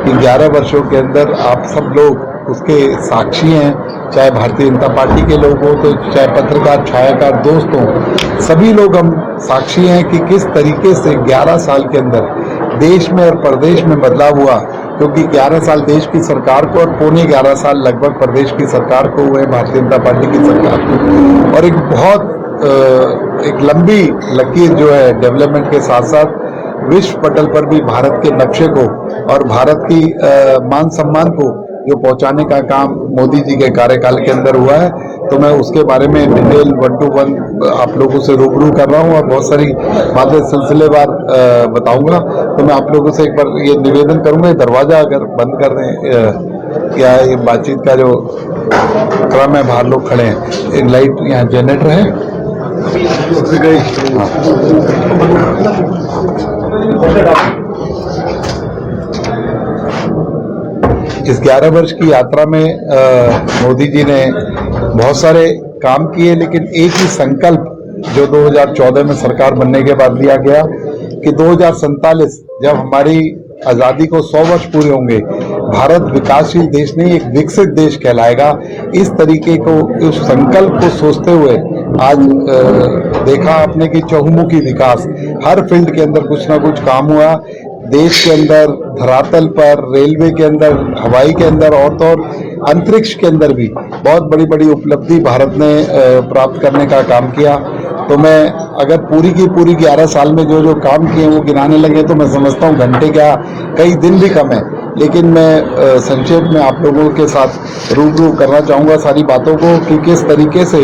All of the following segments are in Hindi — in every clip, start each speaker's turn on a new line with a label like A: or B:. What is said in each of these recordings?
A: कि 11 वर्षों के अंदर आप सब लोग उसके साक्षी हैं, चाहे भारतीय जनता पार्टी के लोग हो तो चाहे पत्रकार छायाकार दोस्त हों, सभी लोग हम साक्षी हैं कि किस तरीके से 11 साल के अंदर देश में और प्रदेश में बदलाव हुआ। क्योंकि 11 साल देश की सरकार को और पौने 11 साल लगभग प्रदेश की सरकार को हुए, भारतीय जनता पार्टी की सरकार को, और एक बहुत एक लंबी लकीर जो है डेवलपमेंट के साथ साथ विश्व पटल पर भी भारत के नक्शे को और भारत की मान सम्मान को जो पहुंचाने का काम मोदी जी के कार्यकाल के अंदर हुआ है, तो मैं उसके बारे में डिटेल 1 to 1 आप लोगों से रूबरू कर रहा हूं और बहुत सारी बातें सिलसिलेवार बताऊंगा। तो मैं आप लोगों से एक बार ये निवेदन करूंगा, दरवाजा अगर बंद कर दें, क्या ये बातचीत का जो क्रम है, बाहर लोग खड़े हैं, एक लाइट यहाँ जनरेटर है। इस 11 वर्ष की यात्रा में मोदी जी ने बहुत सारे काम किए, लेकिन एक ही संकल्प जो 2014 में सरकार बनने के बाद लिया गया कि 2047 जब हमारी आज़ादी को 100 वर्ष पूरे होंगे, भारत विकासशील देश नहीं एक विकसित देश कहलाएगा। इस तरीके को, उस संकल्प को सोचते हुए आज देखा आपने कि चहुमुखी विकास, हर फील्ड के अंदर कुछ ना कुछ काम हुआ। देश के अंदर धरातल पर, रेलवे के अंदर, हवाई के अंदर और तो और अंतरिक्ष के अंदर भी बहुत बड़ी बड़ी उपलब्धि भारत ने प्राप्त करने का काम किया। तो मैं अगर पूरी की पूरी 11 साल में जो जो काम किए वो गिनाने लगे तो मैं समझता हूँ घंटे क्या कई दिन भी कम है। लेकिन मैं संक्षेप में आप लोगों के साथ रूबरू करना चाहूँगा सारी बातों को कि किस तरीके से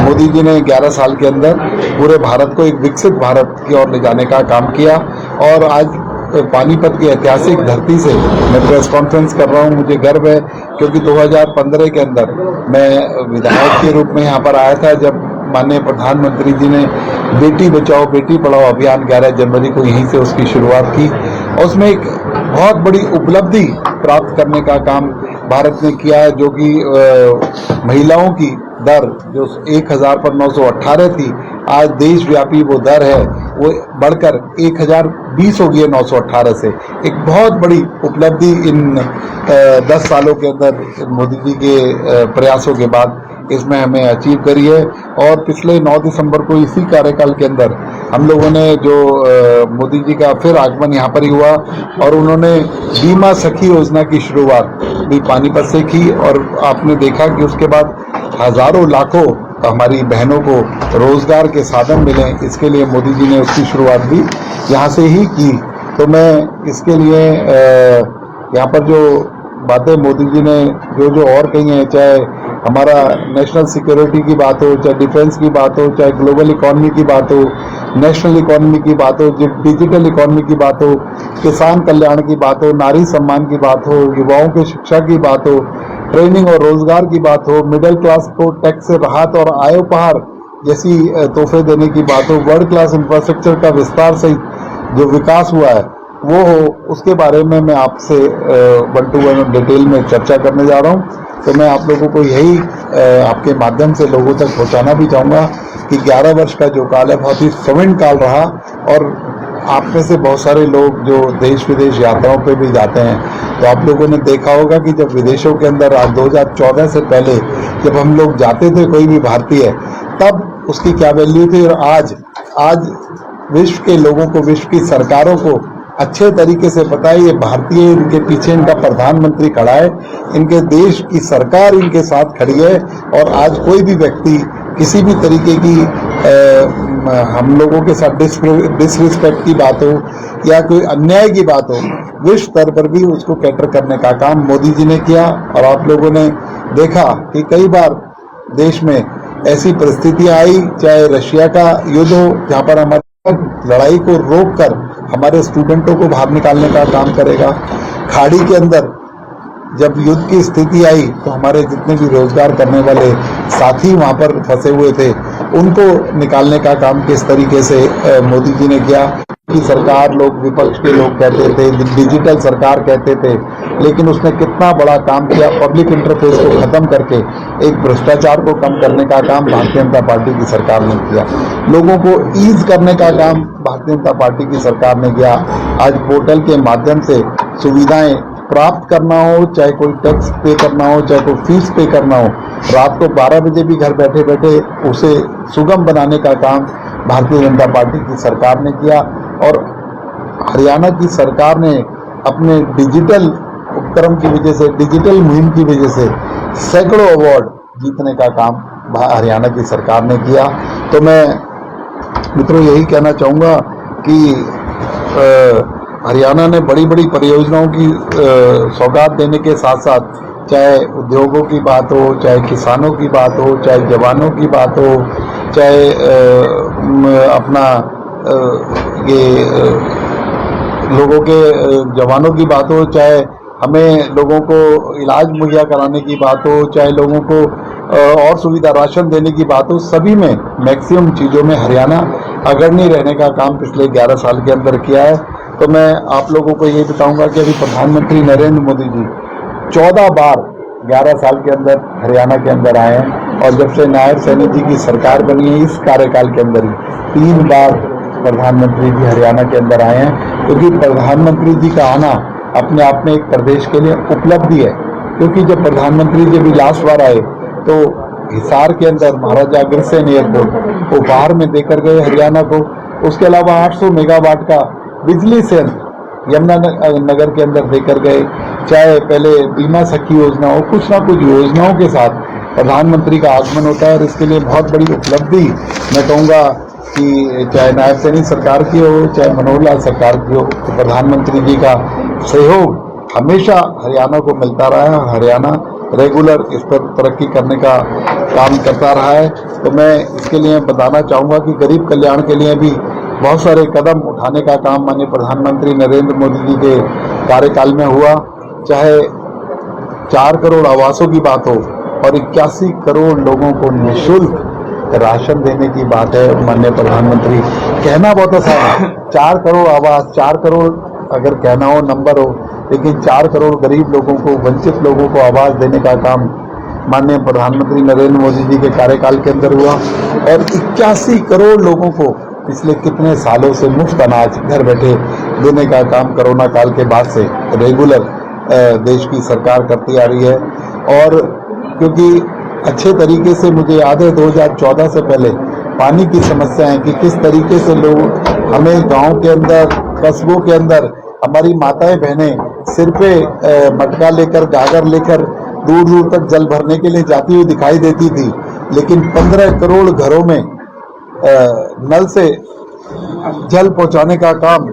A: मोदी जी ने 11 साल के अंदर पूरे भारत को एक विकसित भारत की ओर ले जाने का काम किया। और आज पानीपत की ऐतिहासिक धरती से मैं प्रेस कॉन्फ्रेंस कर रहा हूँ, मुझे गर्व है क्योंकि 2015 के अंदर मैं विधायक के रूप में यहाँ पर आया था जब माननीय प्रधानमंत्री जी ने बेटी बचाओ बेटी पढ़ाओ अभियान 11 जनवरी को यहीं से उसकी शुरुआत की और उसमें एक बहुत बड़ी उपलब्धि प्राप्त करने का काम भारत ने किया है, जो कि महिलाओं की दर जो 1000 पर 918 थी, आज देशव्यापी वो दर है वो बढ़कर 1020 हो गई है 918 से। एक बहुत बड़ी उपलब्धि इन 10 सालों के अंदर मोदी जी के प्रयासों के बाद इसमें हमें अचीव करी है। और पिछले 9 दिसंबर को इसी कार्यकाल के अंदर हम लोगों ने जो मोदी जी का फिर आगमन यहाँ पर ही हुआ और उन्होंने बीमा सखी योजना की शुरुआत भी पानीपत से की और आपने देखा कि उसके बाद हजारों लाखों हमारी बहनों को रोजगार के साधन मिले, इसके लिए मोदी जी ने उसकी शुरुआत भी यहाँ से ही की। तो मैं इसके लिए यहाँ पर जो बातें मोदी जी ने जो और कही हैं, चाहे हमारा नेशनल सिक्योरिटी की बात हो, चाहे डिफेंस की बात हो, चाहे ग्लोबल इकोनॉमी की बात हो, नेशनल इकोनॉमी की बात हो, डिजिटल इकोनॉमी की बात हो, किसान कल्याण की बात हो, नारी सम्मान की बात हो, युवाओं की शिक्षा की बात हो, ट्रेनिंग और रोजगार की बात हो, मिडिल क्लास को टैक्स से राहत और आय उपहार जैसी तोहफे देने की बात हो, वर्ल्ड क्लास इंफ्रास्ट्रक्चर का विस्तार सहित जो विकास हुआ है वो हो, उसके बारे में मैं आपसे 1 to 1 डिटेल में चर्चा करने जा रहा हूँ। तो मैं आप लोगों को यही आपके माध्यम से लोगों तक पहुँचाना भी चाहूँगा कि 11 वर्ष का जो काल है बहुत ही स्वर्णिम काल रहा और आप में से बहुत सारे लोग जो देश विदेश यात्राओं पे भी जाते हैं, तो आप लोगों ने देखा होगा कि जब विदेशों के अंदर आज 2014 से पहले जब हम लोग जाते थे कोई भी भारतीय, तब उसकी क्या वैल्यू थी और आज विश्व के लोगों को, विश्व की सरकारों को अच्छे तरीके से पता है ये भारतीय, इनके पीछे इनका प्रधानमंत्री खड़ा है, इनके देश की सरकार इनके साथ खड़ी है। और आज कोई भी व्यक्ति किसी भी तरीके की हम लोगों के साथ डिसरिस्पेक्ट की बात हो या कोई अन्याय की बात हो, विश्व स्तर पर भी उसको कैटर करने का काम मोदी जी ने किया। और आप लोगों ने देखा कि कई बार देश में ऐसी परिस्थितियां आई, चाहे रशिया का युद्ध हो जहाँ पर हमारे लड़ाई को रोककर हमारे स्टूडेंटों को बाहर निकालने का काम करेगा, खाड़ी के अंदर जब युद्ध की स्थिति आई तो हमारे जितने भी रोजगार करने वाले साथी वहां पर फंसे हुए थे उनको निकालने का काम किस तरीके से मोदी जी ने किया। कि सरकार लोग, विपक्ष के लोग कहते थे, डिजिटल सरकार कहते थे, लेकिन उसने कितना बड़ा काम किया, पब्लिक इंटरफेस को खत्म करके एक भ्रष्टाचार को कम करने का काम भारतीय जनता पार्टी की सरकार ने किया, लोगों को ईज करने का काम भारतीय जनता पार्टी की सरकार ने किया। आज पोर्टल के माध्यम से सुविधाएं प्राप्त करना हो, चाहे कोई टैक्स पे करना हो, चाहे कोई फीस पे करना हो, रात को 12 बजे भी घर बैठे बैठे उसे सुगम बनाने का काम भारतीय जनता पार्टी की सरकार ने किया। और हरियाणा की सरकार ने अपने डिजिटल उपक्रम की वजह से, डिजिटल मुहिम की वजह से सैकड़ों अवार्ड जीतने का काम हरियाणा की सरकार ने किया। तो मैं मित्रों यही कहना चाहूँगा कि हरियाणा ने बड़ी बड़ी परियोजनाओं की सौगात देने के साथ साथ, चाहे उद्योगों की बात हो, चाहे किसानों की बात हो, चाहे जवानों की बात हो, चाहे अपना ये लोगों के जवानों की बात हो, चाहे हमें लोगों को इलाज मुहैया कराने की बात हो, चाहे लोगों को और सुविधा राशन देने की बात हो, सभी में मैक्सिमम चीज़ों में हरियाणा अग्रणी रहने का काम पिछले 11 साल के अंदर किया है। तो मैं आप लोगों को ये बताऊंगा कि अभी प्रधानमंत्री नरेंद्र मोदी जी 14 बार 11 साल के अंदर हरियाणा के अंदर आए हैं, और जब से नायब सैनी जी की सरकार बनी है इस कार्यकाल के अंदर ही 3 बार प्रधानमंत्री जी हरियाणा के अंदर आए हैं। क्योंकि प्रधानमंत्री जी का आना अपने आप में एक प्रदेश के लिए उपलब्धि है। क्योंकि जब प्रधानमंत्री जी भी लास्ट बार आए तो हिसार के अंदर महाराजा अग्रसेन एयरपोर्ट उपहार में देकर गए हरियाणा को। उसके अलावा 800 मेगावाट का बिजली संयंत्र यमुना नगर के अंदर देकर गए। चाहे पहले बीमा सखी योजना हो, कुछ ना कुछ योजनाओं के साथ प्रधानमंत्री का आगमन होता है, और इसके लिए बहुत बड़ी उपलब्धि मैं कहूँगा कि चाहे नायब सैनी सरकार की हो, चाहे मनोहर लाल सरकार की हो, तो प्रधानमंत्री जी का सहयोग हमेशा हरियाणा को मिलता रहा है, और हरियाणा रेगुलर इस पर तरक्की करने का काम करता रहा है। तो मैं इसके लिए बताना चाहूँगा कि गरीब कल्याण के लिए भी बहुत सारे कदम उठाने का काम माननीय प्रधानमंत्री नरेंद्र मोदी जी के कार्यकाल में हुआ। चाहे 4 करोड़ आवासों की बात हो और 81 करोड़ लोगों को निःशुल्क राशन देने की बात है माननीय प्रधानमंत्री। कहना बहुत आसान है, 4 करोड़ आवास, 4 करोड़ अगर कहना हो नंबर हो, लेकिन 4 करोड़ गरीब लोगों को, वंचित लोगों को आवास देने का काम माननीय प्रधानमंत्री नरेंद्र मोदी जी के कार्यकाल के अंदर हुआ। और 81 करोड़ लोगों को पिछले कितने सालों से मुफ्त अनाज घर बैठे देने का काम कोरोना काल के बाद से रेगुलर देश की सरकार करती आ रही है। और क्योंकि अच्छे तरीके से मुझे याद है 2014 से पहले पानी की समस्या है कि किस तरीके से लोग, हमें गांव के अंदर, कस्बों के अंदर हमारी माताएं बहनें सिर पे मटका लेकर, गागर लेकर दूर दूर तक जल भरने के लिए जाती हुई दिखाई देती थी। लेकिन 15 करोड़ घरों में नल से जल पहुंचाने का काम,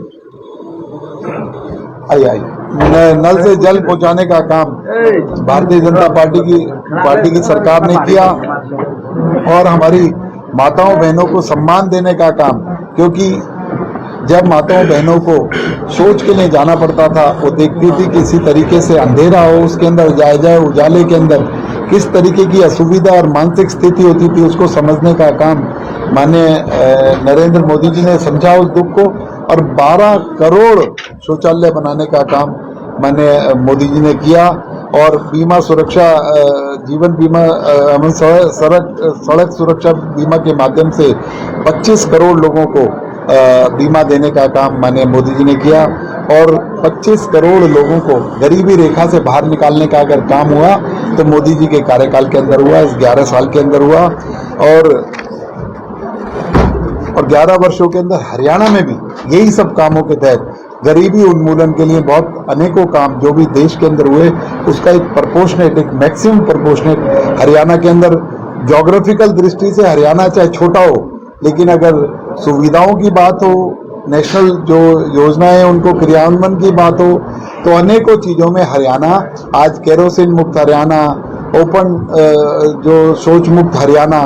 A: नल से जल पहुंचाने का काम भारतीय जनता पार्टी की सरकार ने किया। और हमारी माताओं बहनों को सम्मान देने का काम, क्योंकि जब माताओं बहनों को शौच के लिए जाना पड़ता था, वो देखती थी किसी तरीके से अंधेरा हो, उसके अंदर जाए उजाले के अंदर किस तरीके की असुविधा और मानसिक स्थिति होती थी, उसको समझने का काम माननीय नरेंद्र मोदी जी ने समझा उस दुख को। और 12 करोड़ शौचालय बनाने का काम माननीय मोदी जी ने किया। और बीमा सुरक्षा, जीवन बीमा, सड़क सुरक्षा बीमा के माध्यम से 25 करोड़ लोगों को बीमा देने का काम माननीय मोदी जी ने किया। और 25 करोड़ लोगों को गरीबी रेखा से बाहर निकालने का अगर काम हुआ तो मोदी जी के कार्यकाल के अंदर हुआ, इस 11 साल के अंदर हुआ। और 11 वर्षों के अंदर हरियाणा में भी यही सब कामों के तहत गरीबी उन्मूलन के लिए बहुत अनेकों काम जो भी देश के अंदर हुए, उसका एक प्रोपोर्शनेट, एक मैक्सिमम प्रोपोर्शनेट हरियाणा के अंदर, ज्योग्राफिकल दृष्टि से हरियाणा चाहे छोटा हो, लेकिन अगर सुविधाओं की बात हो, नेशनल जो योजनाएं उनको क्रियान्वयन की बात हो, तो अनेकों चीज़ों में हरियाणा आज केरोसिन मुक्त हरियाणा, ओपन जो शौच मुक्त हरियाणा,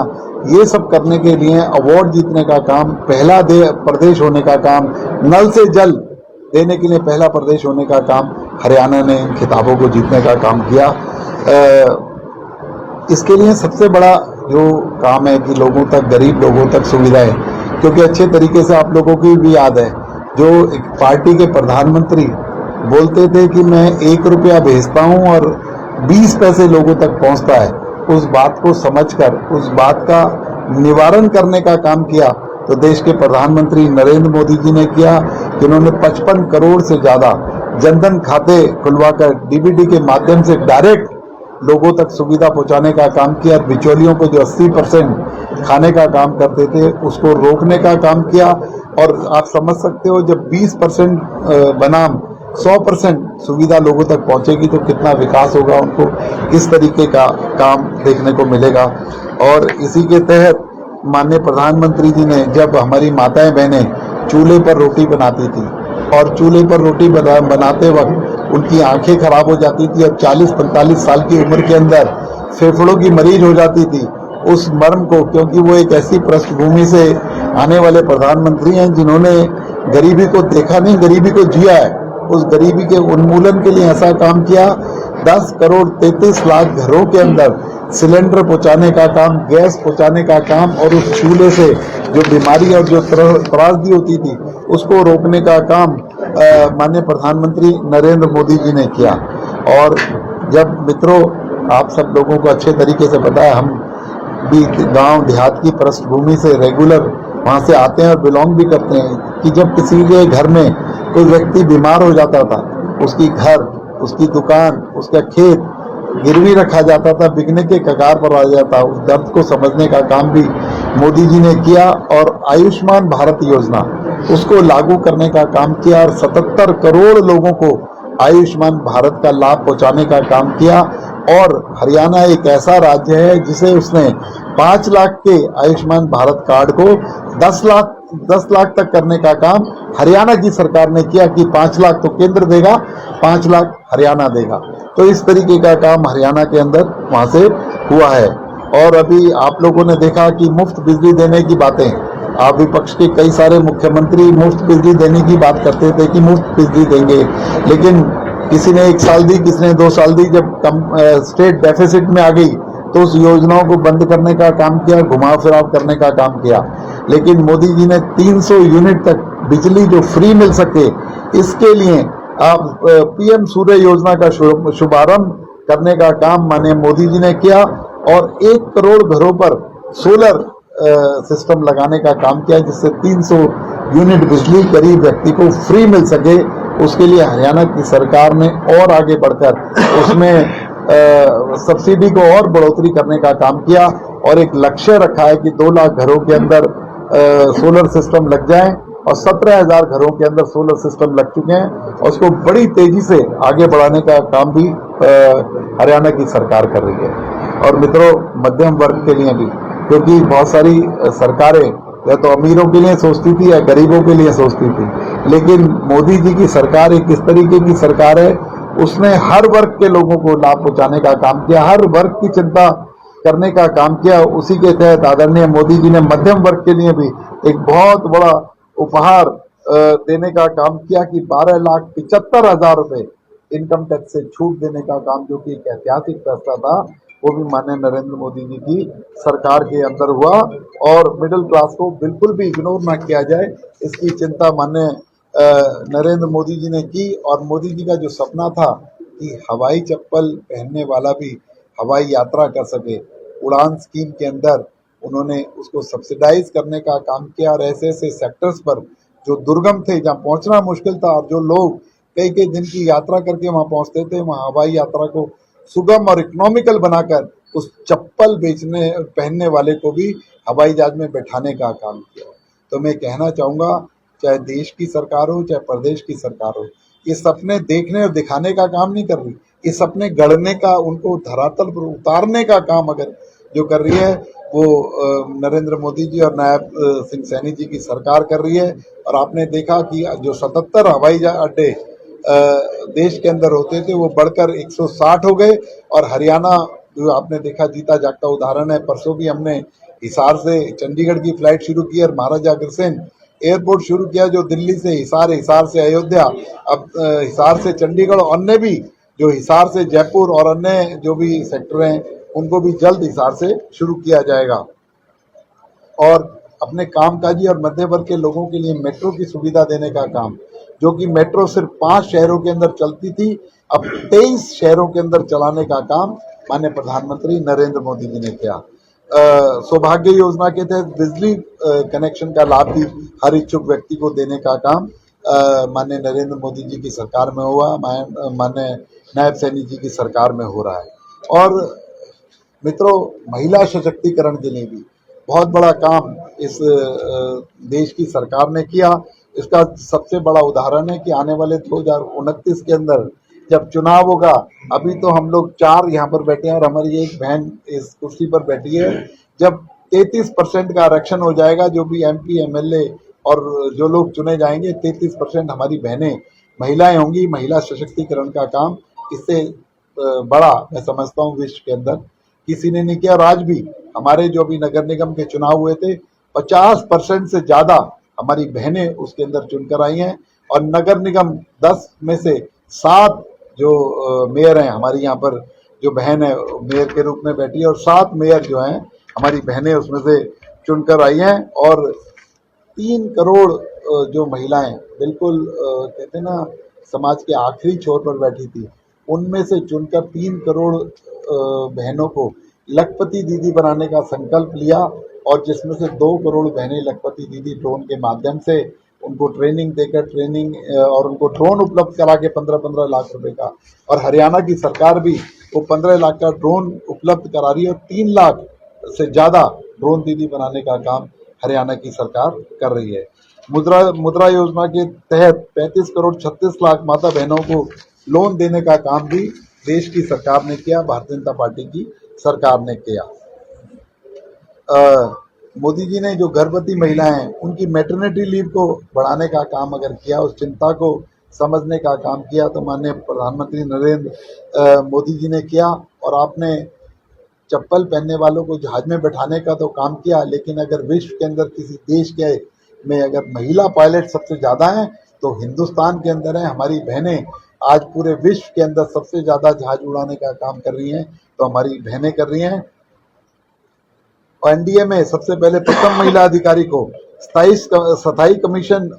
A: ये सब करने के लिए अवार्ड जीतने का काम, पहला प्रदेश होने का काम, नल से जल देने के लिए पहला प्रदेश होने का काम हरियाणा ने खिताबों को जीतने का काम किया। इसके लिए सबसे बड़ा जो काम है कि लोगों तक, गरीब लोगों तक सुविधाएं, क्योंकि अच्छे तरीके से आप लोगों की भी याद है, जो एक पार्टी के प्रधानमंत्री बोलते थे कि मैं 1 रुपया भेजता हूं और 20 पैसे लोगों तक पहुंचता है, उस बात को समझकर उस बात का निवारण करने का काम किया तो देश के प्रधानमंत्री नरेंद्र मोदी जी ने किया, जिन्होंने 55 करोड़ से ज़्यादा जनधन खाते खुलवाकर डीबीटी के माध्यम से डायरेक्ट लोगों तक सुविधा पहुंचाने का काम किया। बिचौलियों को जो 80% खाने का काम करते थे उसको रोकने का काम किया। और आप समझ सकते हो जब 20% बनाम 100% सुविधा लोगों तक पहुंचेगी तो कितना विकास होगा, उनको किस तरीके का काम देखने को मिलेगा। और इसी के तहत माननीय प्रधानमंत्री जी ने जब हमारी माताएं बहनें चूल्हे पर रोटी बनाती थी और चूल्हे पर रोटी बनाते वक्त उनकी आंखें खराब हो जाती थी और 40-45 साल की उम्र के अंदर फेफड़ों की मरीज हो जाती थी, उस मर्म को, क्योंकि वो एक ऐसी पृष्ठभूमि से आने वाले प्रधानमंत्री हैं जिन्होंने गरीबी को देखा नहीं, गरीबी को जिया है, उस गरीबी के उन्मूलन के लिए ऐसा काम किया। 10 करोड़ 33 लाख घरों के अंदर सिलेंडर पहुंचाने का काम, गैस पहुंचाने का काम और उस चूल्हे से जो बीमारी और जो त्रासदी होती थी उसको रोकने का काम माननीय प्रधानमंत्री नरेंद्र मोदी जी ने किया। और जब मित्रों, आप सब लोगों को अच्छे तरीके से पता है, हम भी गांव देहात की पृष्ठभूमि से रेगुलर वहां से आते हैं और बिलोंग भी करते हैं, कि जब किसी के घर में कोई व्यक्ति बीमार हो जाता था, उसकी घर, उसकी दुकान, उसका खेत गिरवी रखा जाता था, बिकने के कगार पर आ जाता, उस दर्द को समझने का काम भी मोदी जी ने किया। और आयुष्मान भारत योजना उसको लागू करने का काम किया और 77 करोड़ लोगों को आयुष्मान भारत का लाभ पहुंचाने का काम किया। और हरियाणा एक ऐसा राज्य है जिसे उसने 5 लाख के आयुष्मान भारत कार्ड को 10 लाख तक करने का काम हरियाणा की सरकार ने किया, कि 5 लाख तो केंद्र देगा, 5 लाख हरियाणा देगा। तो इस तरीके का काम हरियाणा के अंदर वहां से हुआ है। और अभी आप लोगों ने देखा कि मुफ्त बिजली देने की बातें, आप विपक्ष के कई सारे मुख्यमंत्री मुफ्त बिजली देने की बात करते थे कि मुफ्त बिजली देंगे, लेकिन किसी ने 1 साल दी, किसी ने 2 साल दी, जब स्टेट डेफिसिट में आ गई तो उस योजनाओं को बंद करने का काम किया, घुमाव फिराव करने का काम किया। लेकिन मोदी जी ने 300 यूनिट तक बिजली जो फ्री मिल सके, इसके लिए आप पीएम सूर्य योजना का शुभारंभ करने का काम माननीय मोदी जी ने किया और 1 करोड़ घरों पर सोलर सिस्टम लगाने का काम किया, जिससे 300 यूनिट बिजली गरीब व्यक्ति को फ्री मिल सके। उसके लिए हरियाणा की सरकार ने और आगे बढ़कर उसमें सब्सिडी को और बढ़ोतरी करने का काम किया और एक लक्ष्य रखा है कि 2 लाख घरों के अंदर सोलर सिस्टम लग जाए और 17,000 घरों के अंदर सोलर सिस्टम लग चुके हैं और उसको बड़ी तेजी से आगे बढ़ाने का काम भी हरियाणा की सरकार कर रही है। और मित्रों, मध्यम वर्ग के लिए भी, क्योंकि बहुत सारी सरकारें या तो अमीरों के लिए सोचती थी या गरीबों के लिए सोचती थी, लेकिन मोदी जी की सरकार एक इस तरीके की सरकार है, उसने हर वर्ग के लोगों को लाभ पहुंचाने का काम किया, हर वर्ग की चिंता करने का काम किया। उसी के तहत आदरणीय मोदी जी ने मध्यम वर्ग के लिए भी एक बहुत बड़ा उपहार देने का काम किया कि 12,75,000 रुपए इनकम टैक्स से छूट देने का काम, जो कि एक ऐतिहासिक फैसला था, वो भी माननीय नरेंद्र मोदी जी की सरकार के अंदर हुआ। और मिडिल क्लास को बिल्कुल भी इग्नोर ना किया जाए, इसकी चिंता माननीय नरेंद्र मोदी जी ने की। और मोदी जी का जो सपना था कि हवाई चप्पल पहनने वाला भी हवाई यात्रा कर सके, उड़ान स्कीम के अंदर उन्होंने उसको सब्सिडाइज करने का काम किया और ऐसे ऐसे सेक्टर्स पर जो दुर्गम थे, जहाँ पहुंचना मुश्किल था और जो लोग कई कई दिन की यात्रा करके वहां पहुंचते थे, वहां हवाई यात्रा को सुगम और इकोनॉमिकल बनाकर उस चप्पल पहनने वाले को भी हवाई जहाज में बैठाने का काम किया। तो मैं कहना चाहूँगा, चाहे देश की सरकार हो चाहे प्रदेश की सरकार हो, ये सपने देखने और दिखाने का काम नहीं कर रही, ये सपने गढ़ने का, उनको धरातल पर उतारने का काम अगर जो कर रही है वो नरेंद्र मोदी जी और नायब सिंह सैनी जी की सरकार कर रही है। और आपने देखा कि जो 77 हवाई अड्डे देश के अंदर होते थे वो बढ़कर 160 हो गए। और हरियाणा जो आपने देखा जीता जागता उदाहरण है, परसों भी हमने हिसार से चंडीगढ़ की फ्लाइट शुरू की और महाराजा अग्रसेन एयरपोर्ट शुरू किया, जो दिल्ली से हिसार, हिसार से अयोध्या, अब हिसार से चंडीगढ़, अन्य भी जो हिसार से जयपुर और अन्य जो भी सेक्टर हैं उनको भी जल्द हिसार से शुरू किया जाएगा। और अपने कामकाजी और मध्य वर्ग के लोगों के लिए मेट्रो की सुविधा देने का काम, जो कि मेट्रो सिर्फ 5 शहरों के अंदर चलती थी, अब 23 शहरों के अंदर चलाने का काम माननीय प्रधानमंत्री नरेंद्र मोदी जी ने किया। सौभाग्य योजना के तहत बिजली कनेक्शन का लाभ भी हर इच्छुक व्यक्ति को देने का काम माननीय नरेंद्र मोदी जी की सरकार में हुआ, माननीय नायब सैनी जी की सरकार में हो रहा है। और मित्रों, महिला सशक्तिकरण के लिए भी बहुत बड़ा काम इस देश की सरकार ने किया। इसका सबसे बड़ा उदाहरण है कि आने वाले 2029 के अंदर जब चुनाव होगा, अभी तो हम लोग 4 यहाँ पर बैठे हैं और हमारी एक बहन इस कुर्सी पर बैठी है। जब 33% का आरक्षण हो जाएगा, जो भी MP MLA और जो लोग चुने जाएंगे, 33% हमारी बहनें महिलाएं होंगी। महिला सशक्तिकरण का काम इससे बड़ा मैं समझता हूँ विश्व के अंदर किसी ने नहीं किया। और आज भी हमारे जो भी नगर निगम के चुनाव हुए थे, 50% से ज्यादा हमारी बहनें उसके अंदर चुनकर आई हैं। और नगर निगम 10 में से 7 जो मेयर हैं, हमारी यहाँ पर जो बहन है मेयर के रूप में बैठी है, और 7 मेयर जो हैं हमारी बहनें उसमें से चुनकर आई हैं। और 3 करोड़ जो महिलाएं बिल्कुल कहते हैं ना समाज के आखिरी छोर पर बैठी थी, उनमें से चुनकर 3 करोड़ बहनों को लखपति दीदी बनाने का संकल्प लिया। और जिसमें से 2 करोड़ बहनें लखपति दीदी ड्रोन के माध्यम से उनको ट्रेनिंग देकर और उनको ड्रोन उपलब्ध करा के 15-15 लाख रुपए का। और हरियाणा की सरकार भी वो 15 लाख का ड्रोन उपलब्ध करा रही है और 3 लाख से ज्यादा ड्रोन दीदी बनाने का काम हरियाणा की सरकार कर रही है। मुद्रा योजना के तहत 35 करोड़ 36 लाख माता बहनों को लोन देने का काम भी देश की सरकार ने किया, भारतीय जनता पार्टी की सरकार ने किया। मोदी जी ने जो गर्भवती महिलाएं हैं उनकी मैटरनिटी लीव को बढ़ाने का काम अगर किया, उस चिंता को समझने का काम किया, तो माननीय प्रधानमंत्री नरेंद्र मोदी जी ने किया। और आपने चप्पल पहनने वालों को जहाज में बैठाने का तो काम किया, लेकिन अगर विश्व के अंदर किसी देश के में अगर महिला पायलट सबसे ज्यादा हैं तो हिंदुस्तान के अंदर है। हमारी बहनें आज पूरे विश्व के अंदर सबसे ज्यादा जहाज उड़ाने का काम कर रही हैं, तो हमारी बहनें कर रही हैं। और NDA में सबसे पहले प्रथम महिला अधिकारी को स्थायी कमीशन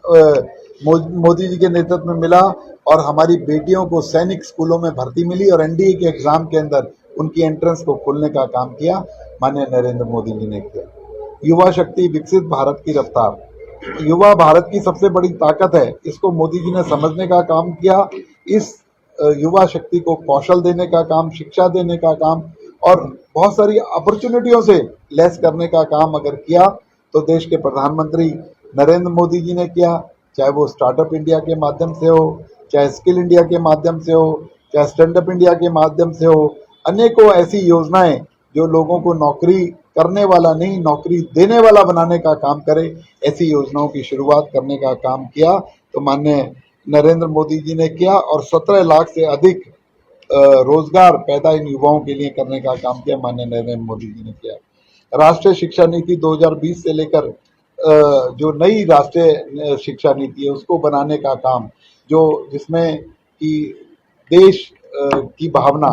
A: मोदी जी के नेतृत्व में मिला। और हमारी बेटियों को सैनिक स्कूलों में भर्ती मिली और NDA के एग्जाम के अंदर उनकी एंट्रेंस को खोलने का काम किया, माननीय नरेंद्र मोदी जी ने किया। युवा शक्ति, विकसित भारत की रफ्तार। युवा भारत की सबसे बड़ी ताकत है, इसको मोदी जी ने समझने का काम किया। इस युवा शक्ति को कौशल देने का काम, शिक्षा देने का काम और बहुत सारी अपॉर्चुनिटियों से लेस करने का काम अगर किया तो देश के प्रधानमंत्री नरेंद्र मोदी जी ने किया। चाहे वो स्टार्टअप इंडिया के माध्यम से हो, चाहे स्किल इंडिया के माध्यम से हो, चाहे स्टैंड अप इंडिया के माध्यम से हो, अनेकों ऐसी योजनाएं जो लोगों को नौकरी करने वाला नहीं, नौकरी देने वाला बनाने का काम करे, ऐसी योजनाओं की शुरुआत करने का काम किया तो माननीय नरेंद्र मोदी जी ने किया। और 17 लाख से अधिक रोजगार पैदा इन युवाओं के लिए करने का काम किया, माननीय नरेंद्र मोदी जी ने किया। राष्ट्रीय शिक्षा नीति 2020 से लेकर जो नई राष्ट्रीय शिक्षा नीति है उसको बनाने का काम, जो जिसमें कि देश की भावना,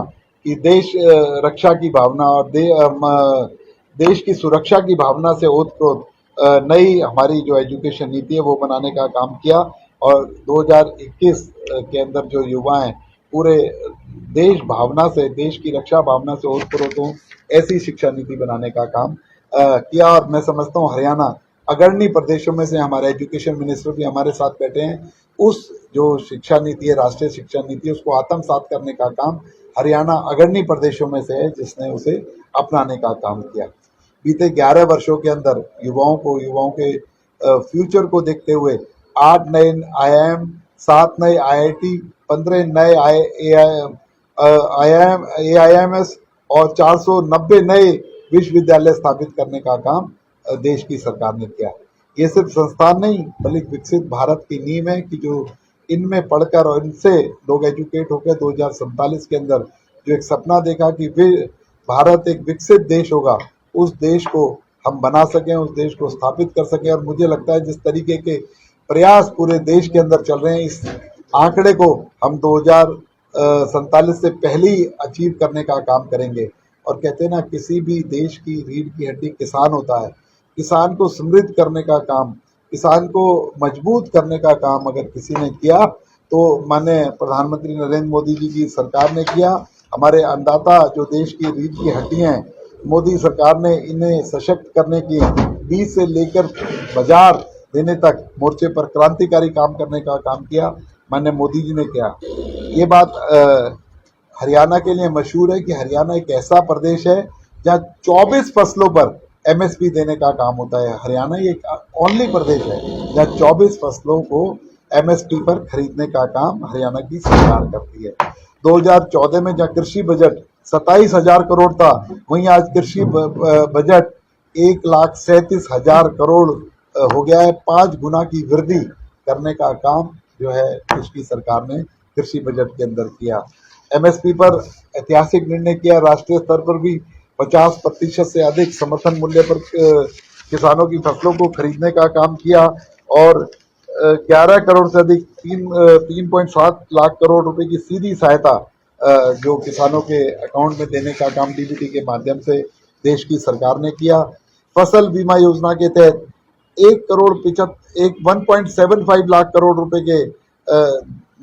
A: कि देश रक्षा की भावना और देश की सुरक्षा की भावना से ओतप्रोत नई हमारी जो एजुकेशन नीति है वो बनाने का काम किया। और 2021 के अंदर जो युवा हैं पूरे देश भावना से, देश की रक्षा भावना से ओतप्रोत हों, ऐसी शिक्षा नीति बनाने का काम किया। और मैं समझता हूँ हरियाणा अग्रणी प्रदेशों में से, हमारे एजुकेशन मिनिस्टर भी हमारे साथ बैठे हैं, उस जो शिक्षा नीति है, राष्ट्रीय शिक्षा नीति है, उसको आत्मसात करने का काम हरियाणा अग्रणी प्रदेशों में से है जिसने उसे अपनाने का काम किया। बीते 11 वर्षों के अंदर युवाओं के फ्यूचर को देखते हुए 8 नए IIM, 7 नए IIT, 15 नए AIMS और 490 नए विश्वविद्यालय स्थापित करने का काम देश की सरकार ने किया। ये सिर्फ संस्थान नहीं बल्कि विकसित भारत की नींव है कि जो इनमें पढ़कर और इनसे लोग एजुकेट होकर 2047 के अंदर जो एक सपना देखा कि भारत एक विकसित देश होगा, उस देश को हम बना सकें, उस देश को स्थापित कर सकें। और मुझे लगता है जिस तरीके के प्रयास पूरे देश के अंदर चल रहे हैं, इस आंकड़े को हम 2047 से पहले ही अचीव करने का काम करेंगे। और कहते हैं ना, किसी भी देश की रीढ़ की हड्डी किसान होता है। किसान को समृद्ध करने का काम, किसान को मजबूत करने का काम अगर किसी ने किया तो माननीय प्रधानमंत्री नरेंद्र मोदी जी की सरकार ने किया। हमारे अन्नदाता जो देश की रीढ़ की हड्डियां हैं, मोदी सरकार ने इन्हें सशक्त करने की बीज से लेकर बाजार देने तक मोर्चे पर क्रांतिकारी काम करने का काम किया माननीय मोदी जी ने किया। ये बात हरियाणा के लिए मशहूर है कि हरियाणा एक ऐसा प्रदेश है जहाँ 24 फसलों पर एमएसपी देने का काम होता है। हरियाणा ही एक ओनली प्रदेश है जहाँ 24 फसलों को एमएसपी पर खरीदने का काम हरियाणा की सरकार करती है। 2014 में जहाँ कृषि बजट 27,000 करोड़ था, वहीं आज कृषि बजट 1,37,000 करोड़ हो गया है। 5 गुना की वृद्धि करने का काम जो है पिछली सरकार ने कृषि बजट के अंदर किया। एमएसपी पर ऐतिहासिक निर्णय किया। राष्ट्रीय स्तर पर भी 50% से अधिक समर्थन मूल्य पर किसानों की फसलों को खरीदने का काम किया और 11 करोड़ से अधिक 3.7 लाख करोड़ रुपए की सीधी सहायता जो किसानों के अकाउंट में देने का काम डीबीटी के माध्यम से देश की सरकार ने किया। फसल बीमा योजना के तहत 1.75 लाख करोड़ रुपए के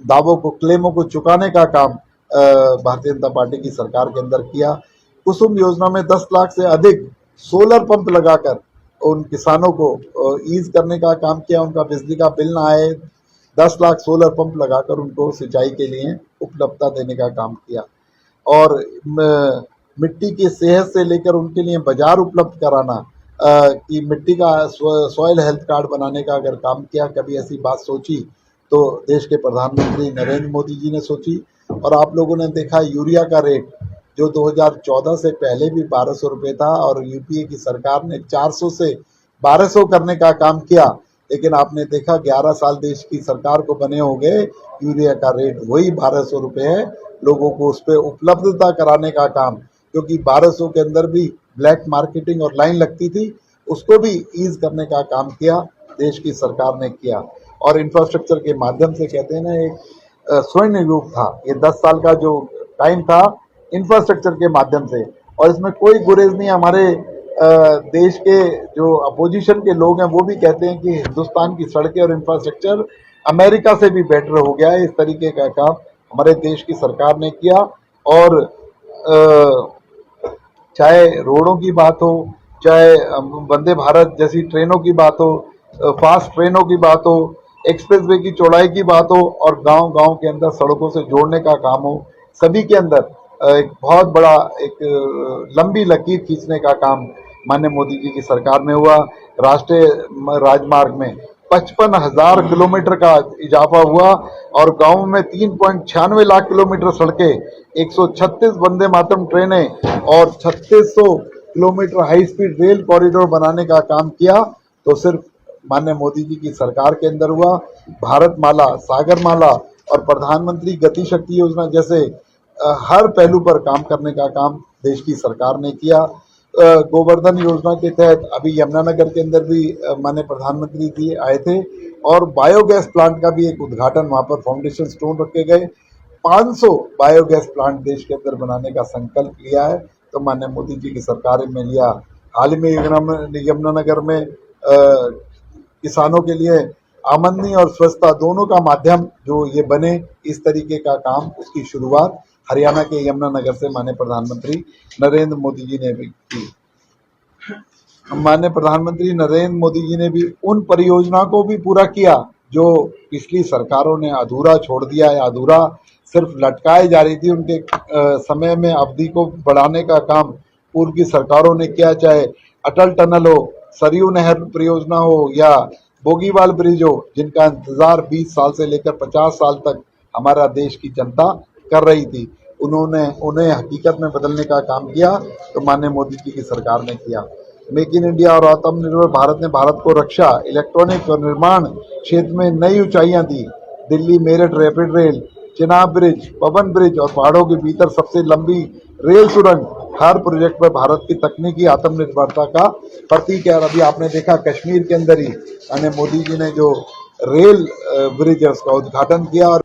A: दावों को, क्लेमों को चुकाने का काम भारतीय जनता पार्टी की सरकार के अंदर किया। कुसुम योजना में 10 लाख से अधिक सोलर पंप लगाकर उन किसानों को ईज करने का काम किया। उनका बिजली का बिल ना आए, 10 लाख सोलर पंप लगाकर उनको सिंचाई के लिए उपलब्धता देने का काम किया। और मिट्टी की सेहत से लेकर उनके लिए बाजार उपलब्ध कराना, कि मिट्टी का सॉइल हेल्थ कार्ड बनाने का अगर काम किया, कभी ऐसी बात सोची तो देश के प्रधानमंत्री नरेंद्र मोदी जी ने सोची। और आप लोगों ने देखा यूरिया का रेट जो 2014 से पहले भी 1200 रुपये था और यूपीए की सरकार ने 400 से 1200 करने का काम किया, लेकिन आपने देखा 11 साल देश की सरकार को बने हो गए, यूरिया का रेट वही 1200 रुपये है। लोगों को उस पर उपलब्धता कराने का काम, क्योंकि 1200 के अंदर भी ब्लैक मार्केटिंग और लाइन लगती थी, उसको भी ईज करने का काम किया देश की सरकार ने किया। और इंफ्रास्ट्रक्चर के माध्यम से कहते हैं ना, एक स्वर्ण युग था ये, 10 साल का जो टाइम था इंफ्रास्ट्रक्चर के माध्यम से। और इसमें कोई गुरेज नहीं, हमारे देश के जो अपोजिशन के लोग हैं वो भी कहते हैं कि हिंदुस्तान की सड़कें और इंफ्रास्ट्रक्चर अमेरिका से भी बेटर हो गया है। इस तरीके का काम हमारे देश की सरकार ने किया। और चाहे रोडों की बात हो, चाहे वंदे भारत जैसी ट्रेनों की बात हो, फास्ट ट्रेनों की बात हो, एक्सप्रेसवे की चौड़ाई की बात हो, और गांव-गांव के अंदर सड़कों से जोड़ने का काम हो, सभी के अंदर एक बहुत बड़ा एक लंबी लकीर खींचने का काम माननीय मोदी जी की सरकार में हुआ। राष्ट्रीय राजमार्ग में 55,000 किलोमीटर का इजाफा हुआ और गांव में 3.96 लाख किलोमीटर सड़कें, 136 वंदे मातरम ट्रेनें और 3600 kilometre high speed rail corridor बनाने का काम किया। तो सिर्फ माननीय मोदी जी की सरकार के अंदर हुआ। भारत माला, सागर माला और प्रधानमंत्री गति शक्ति योजना जैसे हर पहलू पर काम करने का काम देश की सरकार ने किया। गोवर्धन योजना के तहत अभी यमुनानगर के अंदर भी माननीय प्रधानमंत्री जी आए थे और बायोगैस प्लांट का भी एक उद्घाटन, वहां पर फाउंडेशन स्टोन रखे गए। 500 बायोगैस प्लांट देश के अंदर बनाने का संकल्प लिया है, तो माननीय मोदी जी की सरकार में लिया। हाल ही में यमुनानगर में किसानों के लिए आमदनी और स्वच्छता दोनों का माध्यम जो ये बने, इस तरीके का काम, उसकी शुरुआत हरियाणा के यमुनानगर से माननीय प्रधानमंत्री नरेंद्र मोदी जी ने भी की। माननीय प्रधानमंत्री नरेंद्र मोदी जी ने भी उन परियोजनाओं को भी पूरा किया जो पिछली सरकारों ने अधूरा छोड़ दिया है, अधूरा सिर्फ लटकाए जा रही थी। उनके समय में अवधि को बढ़ाने का काम पूर्व की सरकारों ने किया, चाहे अटल टनल हो, सरयू नहर परियोजना हो या बोगीवाल ब्रिज हो, जिनका इंतजार 20 साल से लेकर 50 साल तक हमारा देश की जनता कर रही थी। उन्हें हकीकत में बदलने का काम किया, तो माननीय मोदी जी की सरकार ने किया। मेक इन इंडिया और आत्मनिर्भर भारत ने भारत को रक्षा, इलेक्ट्रॉनिक और निर्माण क्षेत्र में नई ऊंचाइयां दी। Delhi Meerut rapid rail, Chenab bridge, Pamban bridge और पहाड़ों के भीतर सबसे लंबी रेल सुरंग, हर प्रोजेक्ट पर भारत की तकनीकी आत्मनिर्भरता का प्रतीक है। और अभी आपने देखा कश्मीर के अंदर ही माननीय मोदी जी ने जो रेल ब्रिज है उसका उद्घाटन किया। और